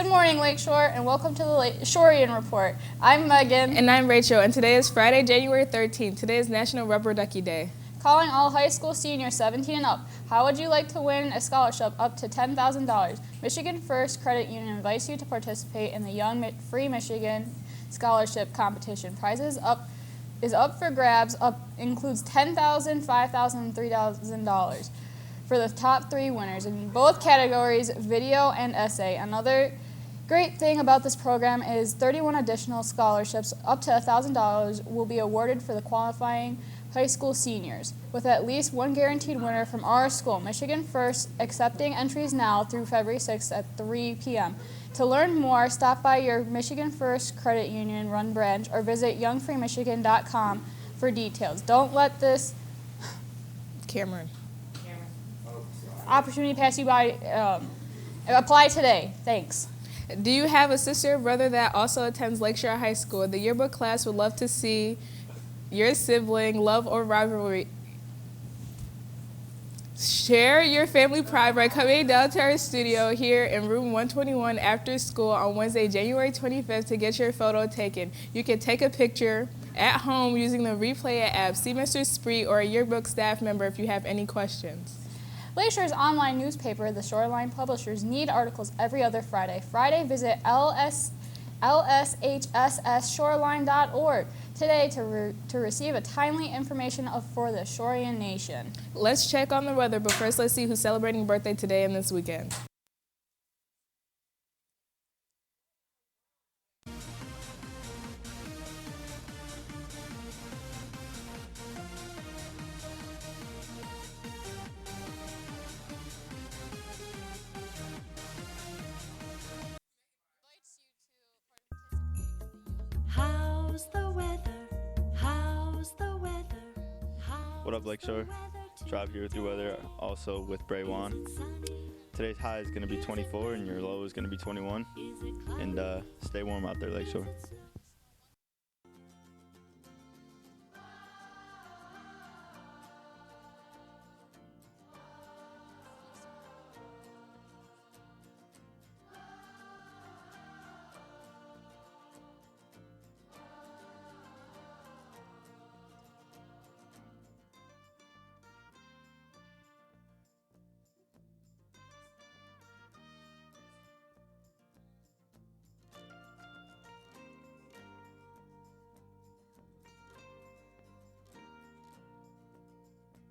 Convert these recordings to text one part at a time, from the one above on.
Good morning, Lakeshore, and welcome to the Shorian Report. I'm Megan. And I'm Rachel, and today is Friday, January 13th. Today is National Rubber Ducky Day. Calling all high school seniors 17 and up. How would you like to win a scholarship up to $10,000? Michigan First Credit Union invites you to participate in the Young Free Michigan Scholarship Competition. Prizes is up for grabs. Includes $10,000, $5,000, and $3,000 for the top three winners in both categories, video and essay. Another great thing about this program is 31 additional scholarships up to $1,000 will be awarded for the qualifying high school seniors, with at least one guaranteed winner from our school, Michigan First, accepting entries now through February 6th at 3 p.m. To learn more, stop by your Michigan First Credit Union run branch or visit youngfreemichigan.com for details. Don't let this opportunity pass you by. Apply today. Thanks. Do you have a sister or brother that also attends Lakeshore High School? The yearbook class would love to see your sibling, love, or rivalry. Share your family pride by coming down to our studio here in room 121 after school on Wednesday, January 25th to get your photo taken. You can take a picture at home using the Replay It app. See Mr. Spree or a yearbook staff member if you have any questions. Lakeshore's online newspaper, the Shoreline Publishers, need articles every other Friday. Visit lshssshoreline.org today to receive a timely information for the Shorian Nation. Let's check on the weather, but first let's see who's celebrating a birthday today and this weekend. What up, Lakeshore? Drive here with your weather, also with Braywan. Today's high is going to be 24 and your low is going to be 21. And stay warm out there, Lakeshore.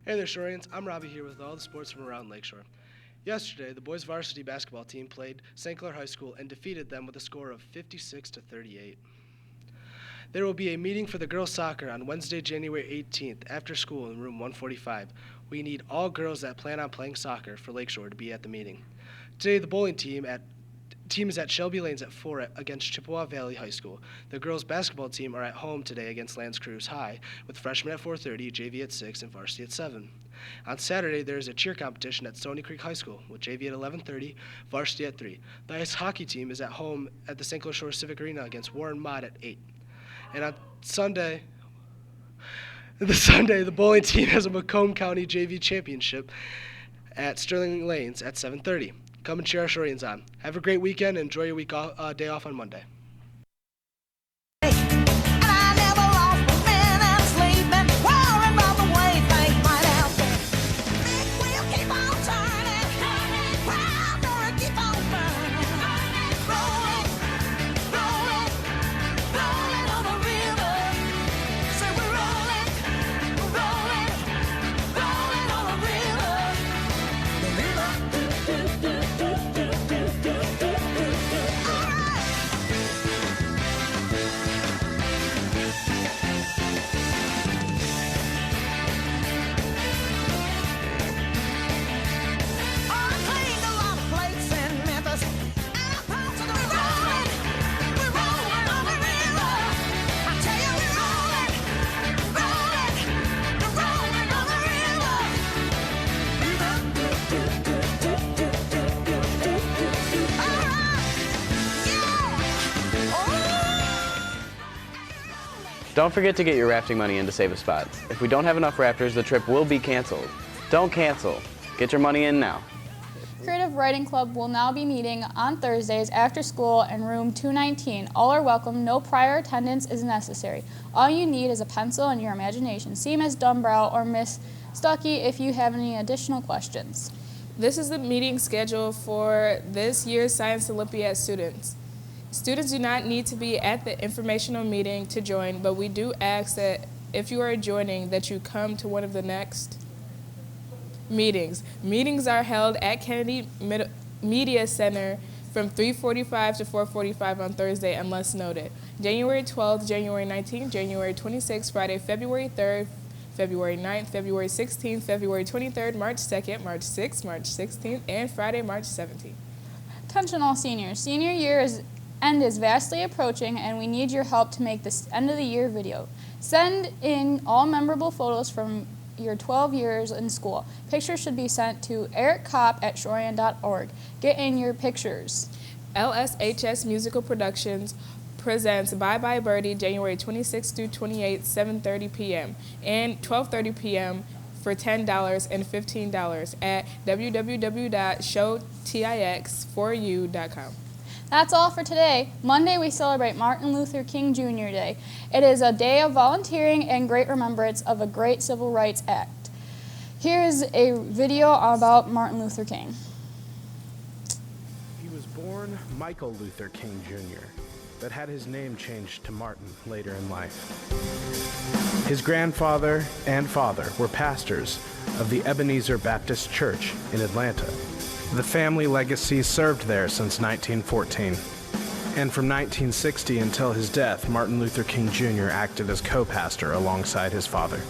Hey there, Shorians. I'm Robbie here with all the sports from around Lakeshore. Yesterday, the boys varsity basketball team played St. Clair High School and defeated them with a score of 56-38. There will be a meeting for the girls soccer on Wednesday, January 18th after school in room 145. We need all girls that plan on playing soccer for Lakeshore to be at the meeting. Today, the bowling team is at Shelby Lanes at 4 against Chippewa Valley High School. The girls' basketball team are at home today against L'Anse Creuse High, with freshmen at 4:30, JV at 6, and varsity at 7. On Saturday, there is a cheer competition at Stony Creek High School, with JV at 11:30, varsity at 3. The ice hockey team is at home at the St. Clair Shore Civic Arena against Warren Mott at 8. And on Sunday, the bowling team has a Macomb County JV championship at Sterling Lanes at 7:30. Come and cheer our Shorians on. Have a great weekend and enjoy your day off on Monday. Don't forget to get your rafting money in to save a spot. If we don't have enough rafters, the trip will be canceled. Don't cancel. Get your money in now. Creative Writing Club will now be meeting on Thursdays after school in room 219. All are welcome. No prior attendance is necessary. All you need is a pencil and your imagination. See Ms. Dumbrow or Ms. Stuckey if you have any additional questions. This is the meeting schedule for this year's Science Olympiad students. Students do not need to be at the informational meeting to join, but we do ask that if you are joining, that you come to one of the next meetings. Meetings are held at Kennedy Media Center from 3:45 to 4:45 on Thursday, unless noted. January 12th, January 19th, January 26th, Friday, February 3rd, February 9th, February 16th, February 23rd, March 2nd, March 6th, March 16th, and Friday, March 17th. Attention all seniors. Senior year end is vastly approaching, and we need your help to make this end of the year video. Send in all memorable photos from your 12 years in school. Pictures should be sent to erickopp@shorian.org. Get in your pictures. LSHS Musical Productions presents Bye Bye Birdie January 26th through 28th, 7:30 p.m. and 12:30 p.m. for $10 and $15 at www.showtix4u.com. That's all for today. Monday, we celebrate Martin Luther King Jr. Day. It is a day of volunteering and great remembrance of a great civil rights act. Here is a video about Martin Luther King. He was born Michael Luther King Jr., but had his name changed to Martin later in life. His grandfather and father were pastors of the Ebenezer Baptist Church in Atlanta. The family legacy served there since 1914. And from 1960 until his death, Martin Luther King Jr. acted as co-pastor alongside his father.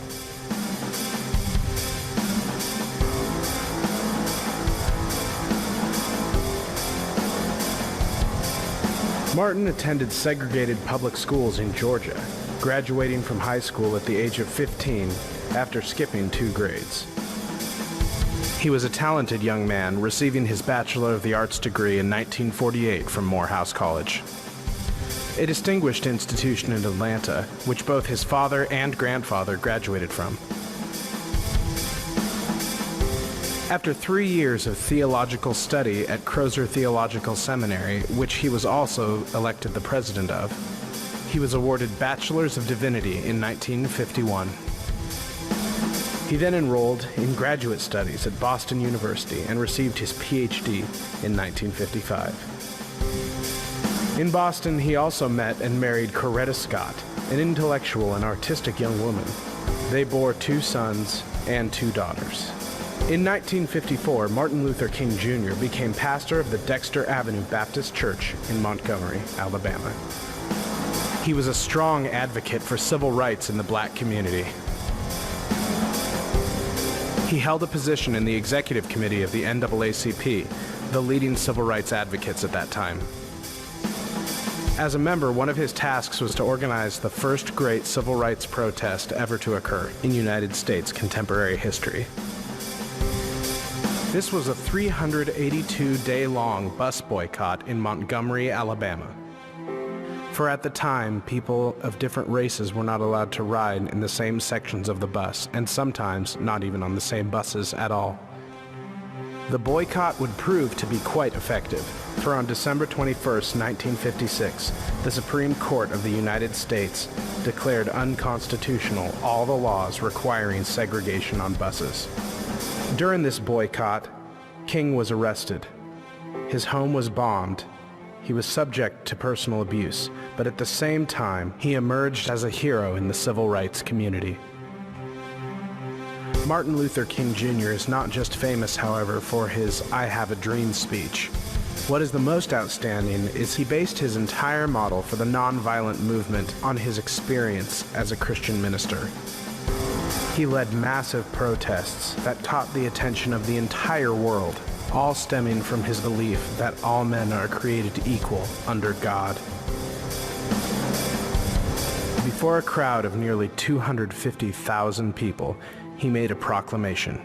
Martin attended segregated public schools in Georgia, graduating from high school at the age of 15 after skipping 2 grades. He was a talented young man, receiving his Bachelor of the Arts degree in 1948 from Morehouse College, a distinguished institution in Atlanta, which both his father and grandfather graduated from. After 3 years of theological study at Crozer Theological Seminary, which he was also elected the president of, he was awarded Bachelors of Divinity in 1951. He then enrolled in graduate studies at Boston University and received his PhD in 1955. In Boston, he also met and married Coretta Scott, an intellectual and artistic young woman. They bore 2 sons and 2 daughters. In 1954, Martin Luther King Jr. became pastor of the Dexter Avenue Baptist Church in Montgomery, Alabama. He was a strong advocate for civil rights in the black community. He held a position in the executive committee of the NAACP, the leading civil rights advocates at that time. As a member, one of his tasks was to organize the first great civil rights protest ever to occur in United States contemporary history. This was a 382-day-long bus boycott in Montgomery, Alabama. For at the time, people of different races were not allowed to ride in the same sections of the bus, and sometimes not even on the same buses at all. The boycott would prove to be quite effective, for on December 21st, 1956, the Supreme Court of the United States declared unconstitutional all the laws requiring segregation on buses. During this boycott, King was arrested. His home was bombed. He was subject to personal abuse, but at the same time, he emerged as a hero in the civil rights community. Martin Luther King Jr. is not just famous, however, for his "I Have a Dream" speech. What is the most outstanding is he based his entire model for the nonviolent movement on his experience as a Christian minister. He led massive protests that caught the attention of the entire world, all stemming from his belief that all men are created equal under God. Before a crowd of nearly 250,000 people, he made a proclamation.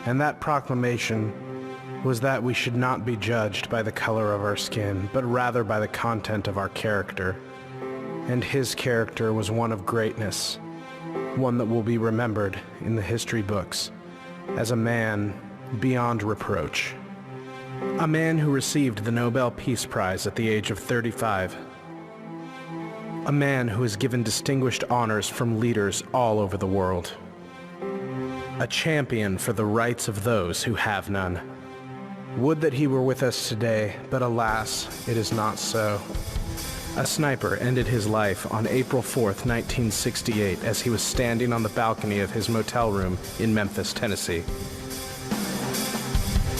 And that proclamation was that we should not be judged by the color of our skin, but rather by the content of our character. And his character was one of greatness, one that will be remembered in the history books as a man beyond reproach. A man who received the Nobel Peace Prize at the age of 35. A man who has given distinguished honors from leaders all over the world. A champion for the rights of those who have none. Would that he were with us today, but alas, it is not so. A sniper ended his life on April 4th, 1968, as he was standing on the balcony of his motel room in Memphis, Tennessee.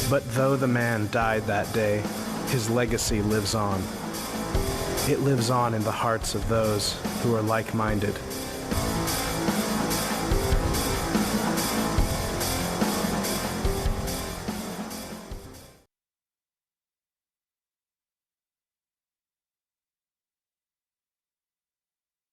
But though the man died that day, his legacy lives on. It lives on in the hearts of those who are like-minded.